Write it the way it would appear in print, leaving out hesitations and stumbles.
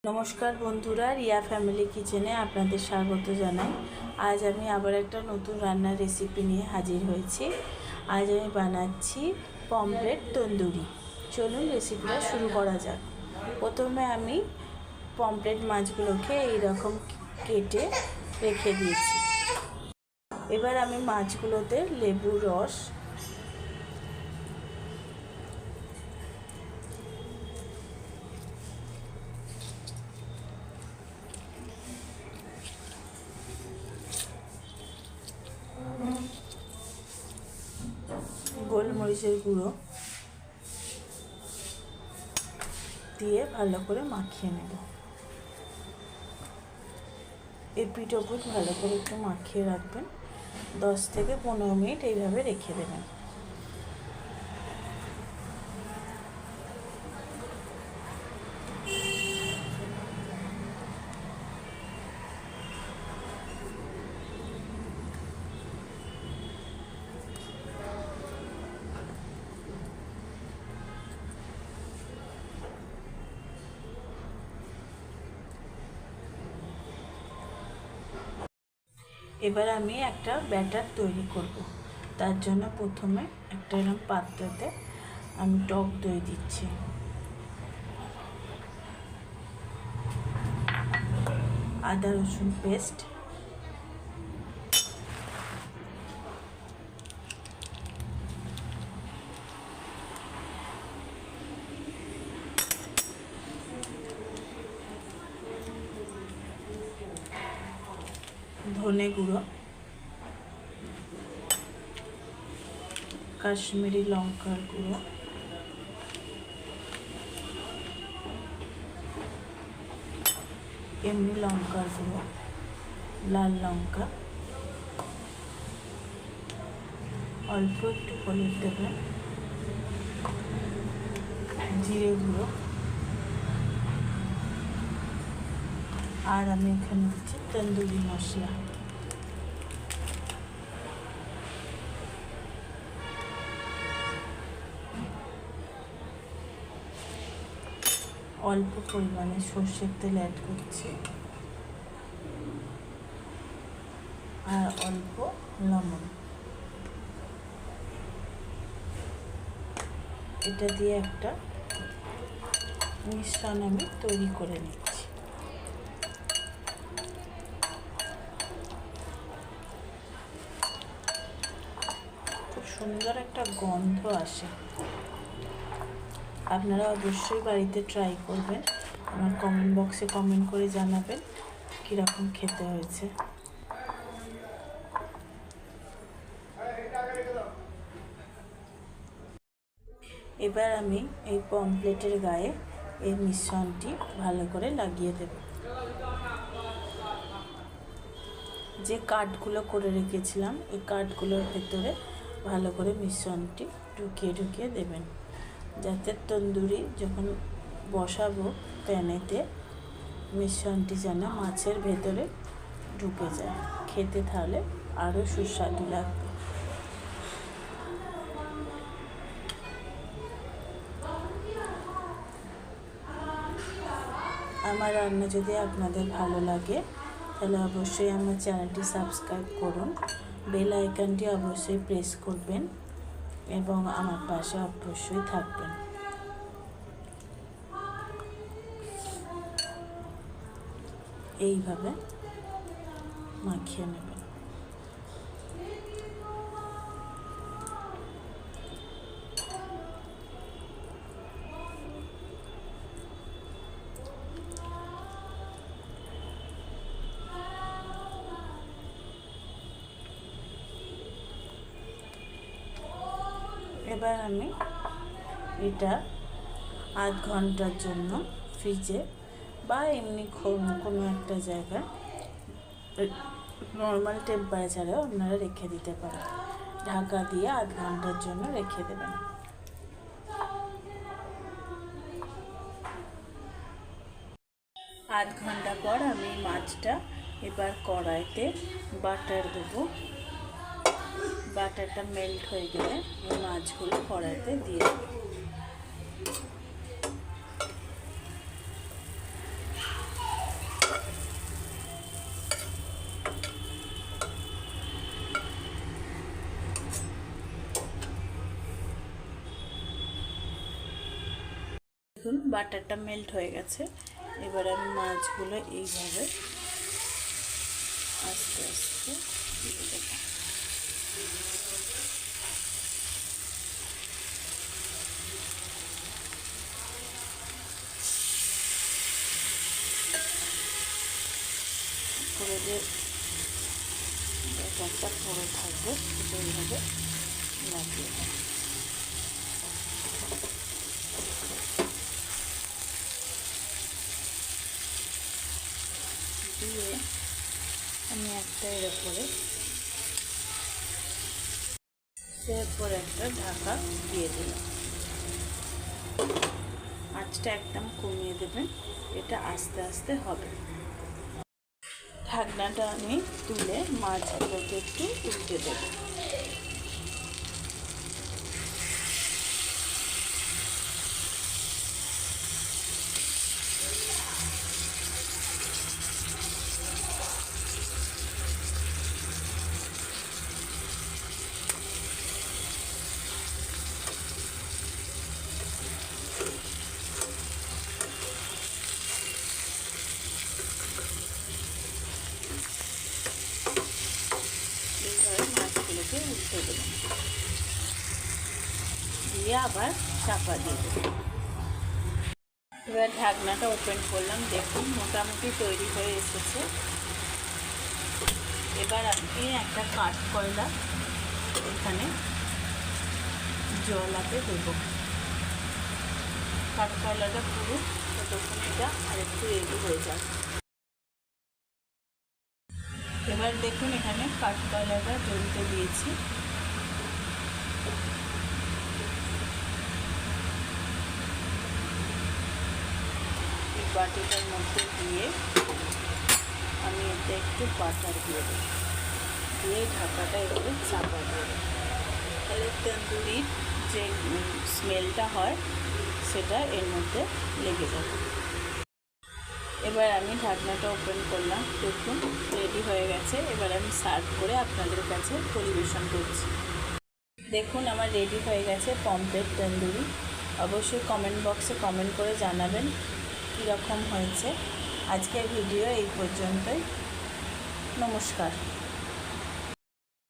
নমস্কার বন্ধুরা, রিয়া ফ্যামিলি কিচেনে আপনাদের স্বাগত জানাই। আজ আমি আবার একটা নতুন রান্নার রেসিপি নিয়ে হাজির হয়েছি। আজ আমি বানাচ্ছি পমফ্রেট তন্দুরি। চলুন রেসিপিটা শুরু করা যাক। প্রথমে আমি পমফ্রেট মাছগুলোকে এইরকম কেটে রেখে দিয়েছি। এবার আমি মাছগুলোতে লেবুর রস, গোলমরিচের গুঁড়ো দিয়ে ভালো করে মাখিয়ে নেব। এপিঠ ওপিঠ ভালো করে একটু মাখিয়ে রাখবেন। 10 থেকে 15 মিনিট এইভাবে রেখে দেবেন। এবার আমি একটা ব্যাটার তৈরি করব। তার জন্য প্রথমে একটা এরকম পাত্রতে আমি টক দই দিচ্ছি, আদা রসুন পেস্ট, ধনে গুঁড়ো, কাশ্মীরি লঙ্কার গুঁড়ো, এমনি লঙ্কার গুঁড়ো, লাল লঙ্কা, অল্প একটু হলুদ দেবেন, জিরে গুঁড়ো, আর আমি এখানে দিচ্ছি তন্দুরি মশলা। অল্প পরিমাণে সর্ষের তেল অ্যাড করছি, আর অল্প লবণ। এটা দিয়ে একটা মিশ্রণ আমি তৈরি করে নিচ্ছি। খুব সুন্দর একটা গন্ধ আসে। আপনারা অবশ্যই বাড়িতে ট্রাই করবেন। আমার কমেন্ট বক্সে কমেন্ট করে জানাবেন কীরকম খেতে হয়েছে। এবার আমি এই পমফ্রেটের গায়ে এই মিশ্রণটি ভালো করে লাগিয়ে দেব। যে কাঠগুলো করে রেখেছিলাম এই কাঠগুলোর ভেতরে ভালো করে মিশ্রণটি ঢুকিয়ে ঢুকিয়ে দেবেন, যাতে তন্দুরি যখন বসাবো প্যানেতে মিশ্রণটি যেন মাছের ভেতরে ঢুকে যায়। খেতে তাহলে আরও সুস্বাদু লাগবে। আমার রান্না যদি আপনাদের ভালো লাগে তাহলে অবশ্যই আমার চ্যানেলটি সাবস্ক্রাইব করুন, বেল আইকনটি অবশ্যই প্রেস করবেন এবং আমার পাশে অবশ্যই থাকবেন। এইভাবে মাখিয়ে নেবেন। এবার আমি এটা আধ ঘন্টার জন্য ফ্রিজে বা এমনি কোনো একটা জায়গায় নর্মাল টেম্পারেচারেও আপনারা রেখে দিতে পারেন। ঢাকা দিয়ে আধ ঘন্টার জন্য রেখে দেবেন। আধ ঘন্টা পর আমি মাছটা এবার কড়াইতে বাটার দেবো। বাটারটা মেল্ট হয়ে গেলে এই মাছগুলো কড়াইতে দিয়ে দেবো। দেখুন বাটারটা মেল্ট হয়ে গেছে। এবার আমি মাছগুলো এইভাবে আস্তে আস্তে দিয়ে দেবো। করে যে ব্যাটারটা পরে থাকবে সেটা এইভাবে লাগিয়ে দেবো। দিয়ে আমি একটা এর উপরে একটা ঢাকা দিয়ে দিলাম। আঁচটা একদম কমিয়ে দেবেন, এটা আস্তে আস্তে হবে। ঢাকনাটা আমি তুলে মাছগুলোকে একটু উল্টে দেবো। মাছগুলোকে উল্টে দেবেন, দিয়ে আবার চাপা দিয়ে দেবেন। এবার ঢাকনাটা ওপেন করলাম, দেখুন মোটামুটি তৈরি হয়ে এসেছে। এবার আমি একটা কাঠকয়লা এখানে জলাতে দেব। কাঠকয়লাটা পুরো ততক্ষণ এটা আরেকটু রেডি হয়ে যাবে। এবার দেখুন এখানে কাঠকয়লাটা জ্বলতে দিয়েছি। এই বাটিটার মধ্যে দিয়ে আমি এতে একটু বাটার দিয়ে দেবো, দিয়ে ঢাকাটা একটু চাপা দিয়ে দেবো। তাহলে তন্দুরির যে স্মেলটা হয় সেটা এর মধ্যে লেগে যাবে। এবার আমি ঢাকনাটা ওপেন করলাম, দেখুন রেডি হয়ে গেছে। এবার আমি সার্ভ করে আপনাদের কাছে পরিবেশন করছি। দেখুন আমার রেডি হয়ে গেছে পমফ্রেট তন্দুরি। অবশ্যই কমেন্ট বক্সে কমেন্ট করে জানাবেন কীরকম হয়েছে। আজকের ভিডিও এই পর্যন্তই। নমস্কার।